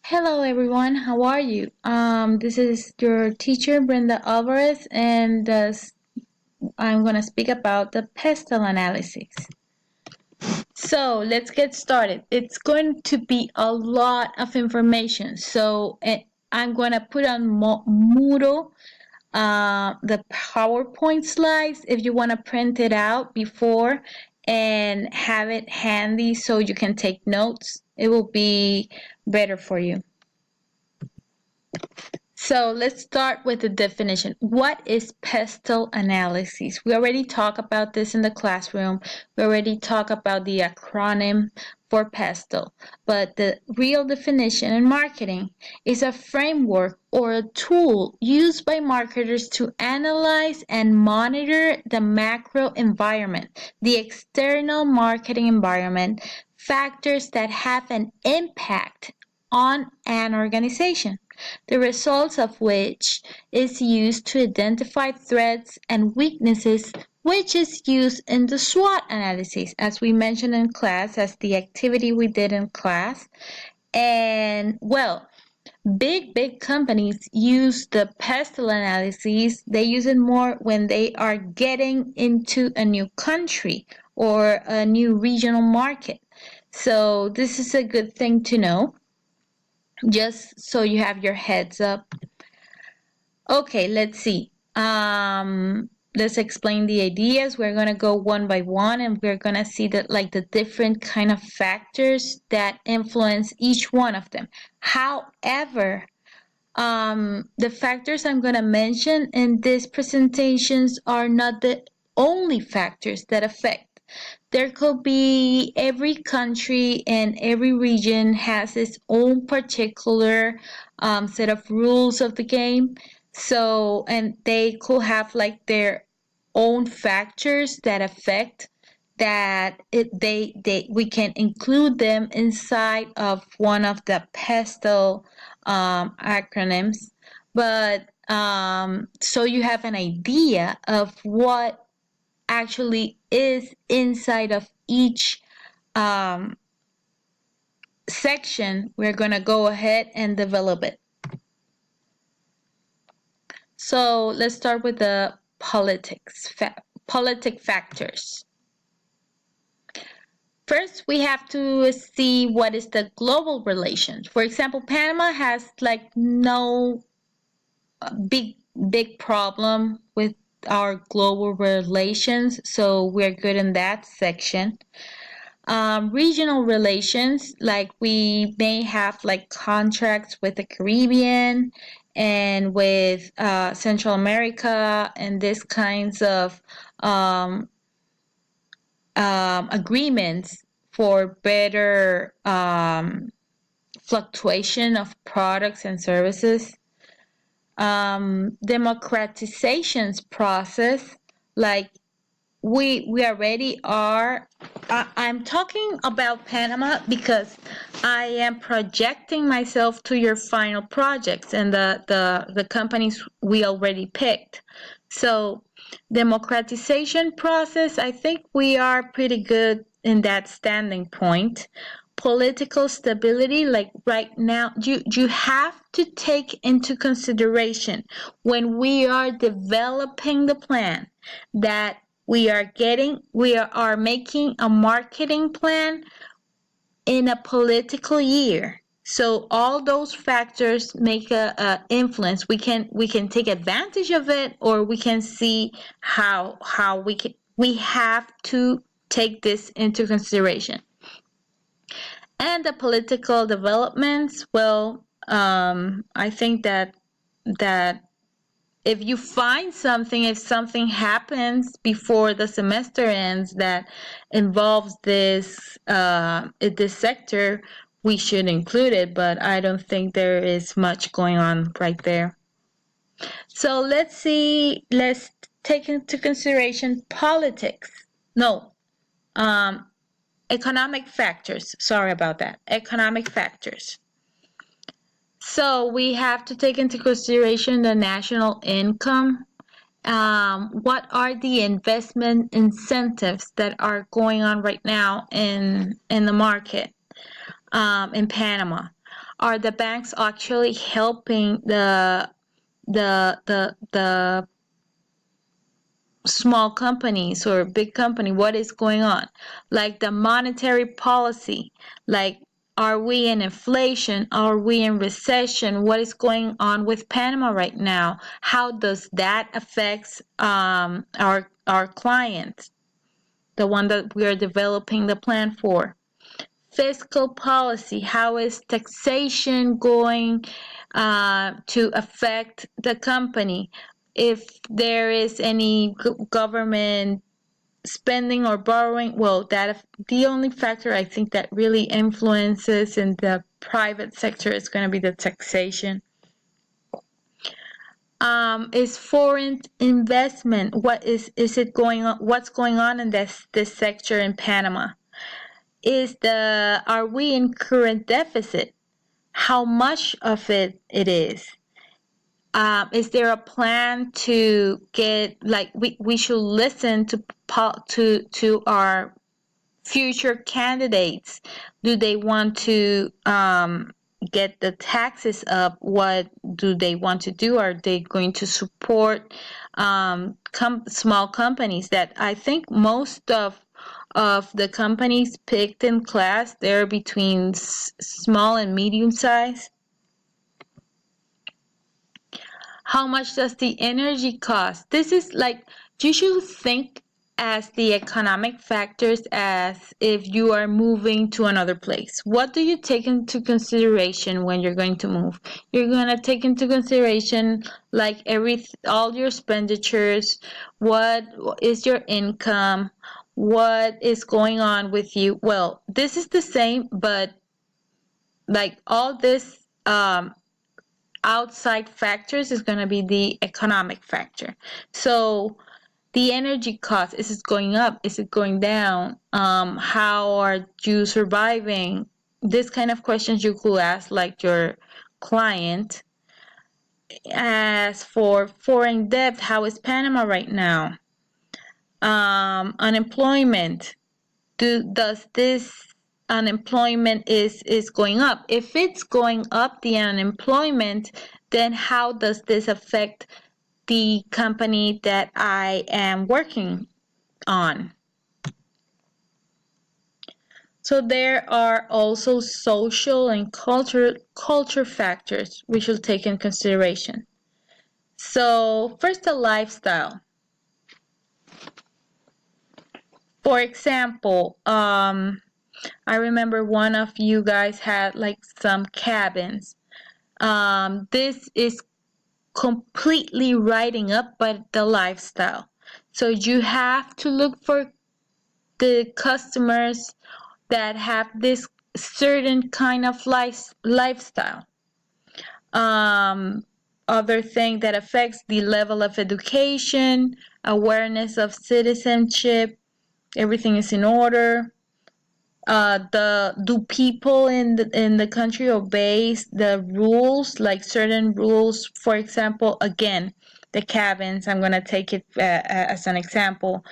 Hello everyone, how are you? This is your teacher Brenda Alvarez, and I'm going to speak about the PESTEL analysis. So let's get started. It's going to be a lot of information. I'm going to put on Moodle the PowerPoint slides if you want to print it out before and have it handy so you can take notes. It will be better for you. So let's start with the definition. What is PESTEL analysis? We already talked about this in the classroom. We already talked about the acronym for PESTEL. But the real definition in marketing is a framework or a tool used by marketers to analyze and monitor the macro environment, the external marketing environment, factors that have an impact on an organization, the results of which is used to identify threats and weaknesses, which is used in the SWOT analysis, as we mentioned in class, as the activity we did in class. And well, big companies use the PESTEL analysis. They use it more when they are getting into a new country or a new regional market. So this is a good thing to know, just so you have your heads up. Okay, let's see. Let's explain the ideas. We're gonna go one by one, and we're gonna see that like the different kind of factors that influence each one of them. However, the factors I'm gonna mention in these presentations are not the only factors that affect. There could be every country and every region has its own particular set of rules of the game. So, and they could have like their own factors that affect that they we can include them inside of one of the PESTEL acronyms. But so you have an idea of what actually is inside of each um, section, we're going to go ahead and develop it. So let's start with the politic factors. First, we have to see what is the global relations. For example, Panama has like no big problem with our global relations, so we're good in that section. Regional relations, like we may have like contracts with the Caribbean and with Central America and these kinds of agreements for better fluctuation of products and services. Democratizations process, like we already are. I'm talking about Panama because I am projecting myself to your final projects and the companies we already picked. So democratization process, I think we are pretty good in that standing point. Political stability, like right now, you have to take into consideration when we are developing the plan that we are making a marketing plan in a political year. So all those factors make a influence. We can take advantage of it, or we can see how we have to take this into consideration. And the political developments, well, I think that if something happens before the semester ends that involves this sector, we should include it. But I don't think there is much going on right there. So let's see. Let's take into consideration politics. No, economic factors. Sorry about that. Economic factors. So we have to take into consideration the national income. What are the investment incentives that are going on right now in the market in Panama? are the banks actually helping the small companies or big company? What is going on? Like the monetary policy, like, are we in inflation? Are we in recession? What is going on with Panama right now? How does that affect our clients, the one that we are developing the plan for? Fiscal policy, how is taxation going to affect the company? If there is any government spending or borrowing, well, that the only factor I think that really influences in the private sector is going to be the taxation. Is foreign investment, what is it going on? What's going on in this sector in Panama? Are we in current deficit? How much of it is? Is there a plan to get, like, we should listen to our future candidates? Do they want to get the taxes up? What do they want to do? Are they going to support small companies? That I think most of the companies picked in class, they're between small and medium size. How much does the energy cost? This is like, you should think as the economic factors as if you are moving to another place. What do you take into consideration when you're going to move? You're going to take into consideration like all your expenditures, what is your income, what is going on with you. Well, this is the same, but like all this outside factors is going to be the economic factor. So the energy cost, is it going up? Is it going down? How are you surviving? This kind of questions you could ask like your client. As for foreign debt, how is Panama right now? Unemployment. Does this unemployment is going up? If it's going up, the unemployment, then how does this affect the company that I am working on? So there are also social and culture factors we should take in consideration. So first, the lifestyle. For example, I remember one of you guys had like some cabins. This is completely writing up but the lifestyle. So you have to look for the customers that have this certain kind of lifestyle. Other thing that affects the level of education, awareness of citizenship, everything is in order. Do people in the country obey the rules, like certain rules? For example, again, the cabins, I'm gonna take it as an example.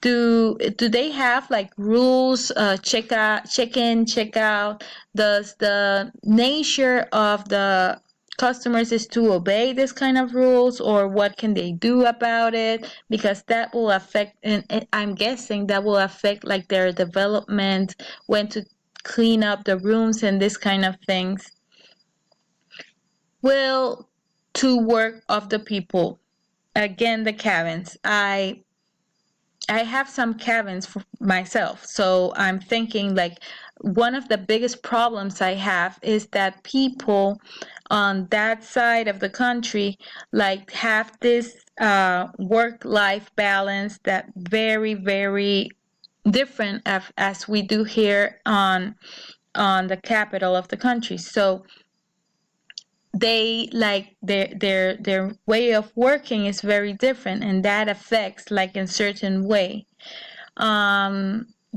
Do they have like rules, check in, check out? Does the nature of the customers is to obey this kind of rules, or what can they do about it? Because that will affect, and I'm guessing that will affect like their development, when to clean up the rooms and this kind of things. Will to work of the people, again, the cabins. I have some cabins for myself, so I'm thinking like one of the biggest problems I have is that people on that side of the country like have this work-life balance that very, very different as we do here on the capital of the country. So they like their way of working is very different, and that affects like in certain way.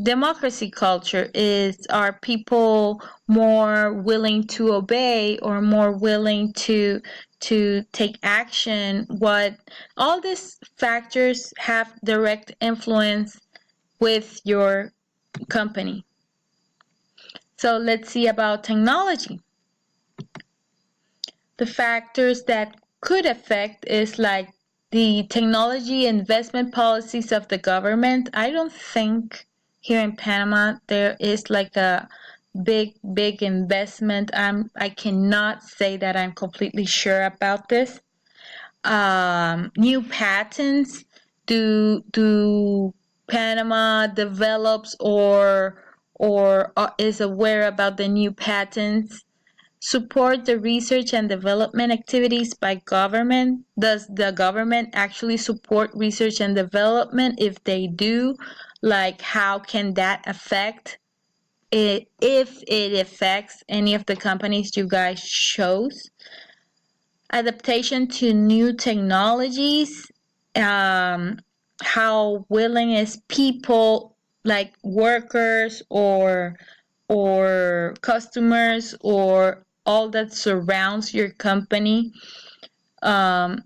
Democracy culture, is are people more willing to obey or more willing to take action? What all these factors have direct influence with your company. So let's see about technology. The factors that could affect is like the technology investment policies of the government. I don't think here in Panama there is like a big investment. I cannot say that I'm completely sure about this. New patents. Do Panama develops or is aware about the new patents? Support the research and development activities by government. Does the government actually support research and development? If they do, like how can that affect it, if it affects any of the companies you guys chose? Adaptation to new technologies. um, how willing is people, like workers or customers or all that surrounds your company, um,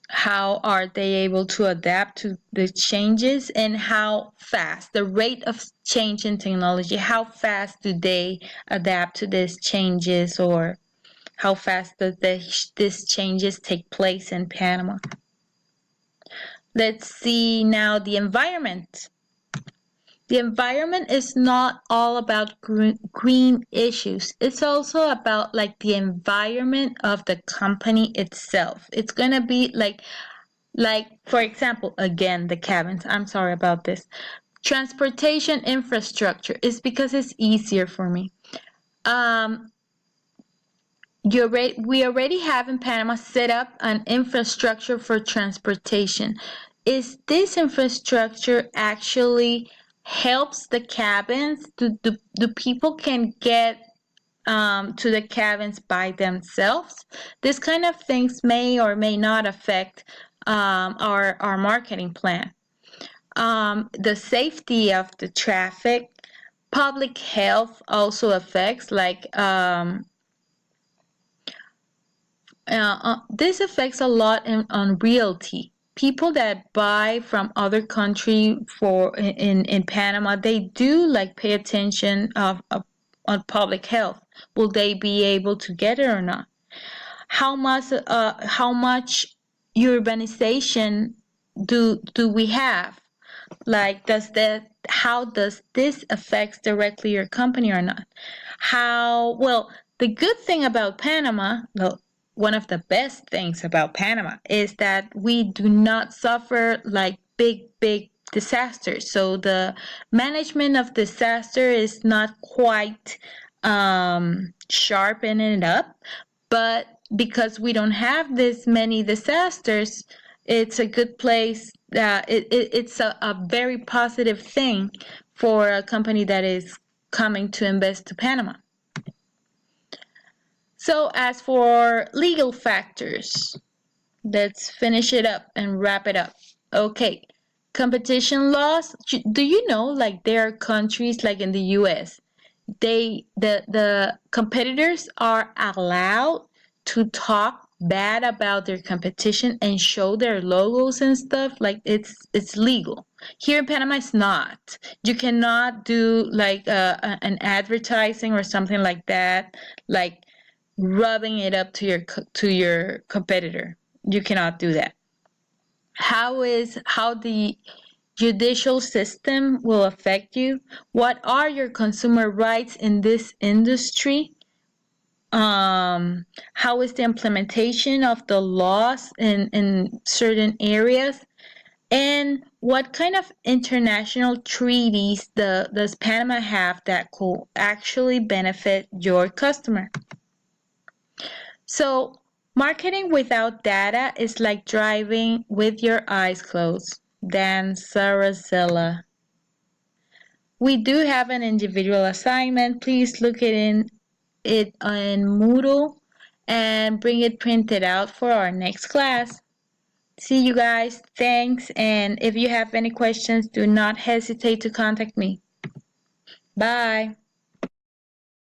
how are they able to adapt to the changes, and how fast the rate of change in technology, how fast do they adapt to these changes, or how fast does these changes take place in Panama? Let's see now the environment. The environment is not all about green issues. It's also about like the environment of the company itself. It's going to be like for example, again, the cabins. I'm sorry about this. Transportation infrastructure is because it's easier for me. Um, we already have in Panama set up an infrastructure for transportation. Is this infrastructure actually helps the cabins? Do people can get to the cabins by themselves? This kind of things may or may not affect our marketing plan. The safety of the traffic, public health also affects, like this affects a lot on realty. People that buy from other country for in Panama, they do like pay attention of on public health. Will they be able to get it or not? How much urbanization do we have? Like, how does this affect directly your company or not? How, well, the good thing about Panama, well, one of the best things about Panama is that we do not suffer like big disasters. So the management of disaster is not quite sharpening it up, but because we don't have this many disasters, it's a good place. It's a very positive thing for a company that is coming to invest to Panama. So as for legal factors, let's finish it up and wrap it up. Okay, competition laws. Do you know like there are countries like in the US, the competitors are allowed to talk bad about their competition and show their logos and stuff, like it's legal. Here in Panama it's not. You cannot do like an advertising or something like that, like rubbing it up to your competitor. You cannot do that. How the judicial system will affect you? What are your consumer rights in this industry? How is the implementation of the laws in certain areas? And what kind of international treaties does Panama have that could actually benefit your customer? So, marketing without data is like driving with your eyes closed. Dan Sarasella. We do have an individual assignment. Please look it in Moodle and bring it printed out for our next class. See you guys. Thanks. And if you have any questions, do not hesitate to contact me. Bye.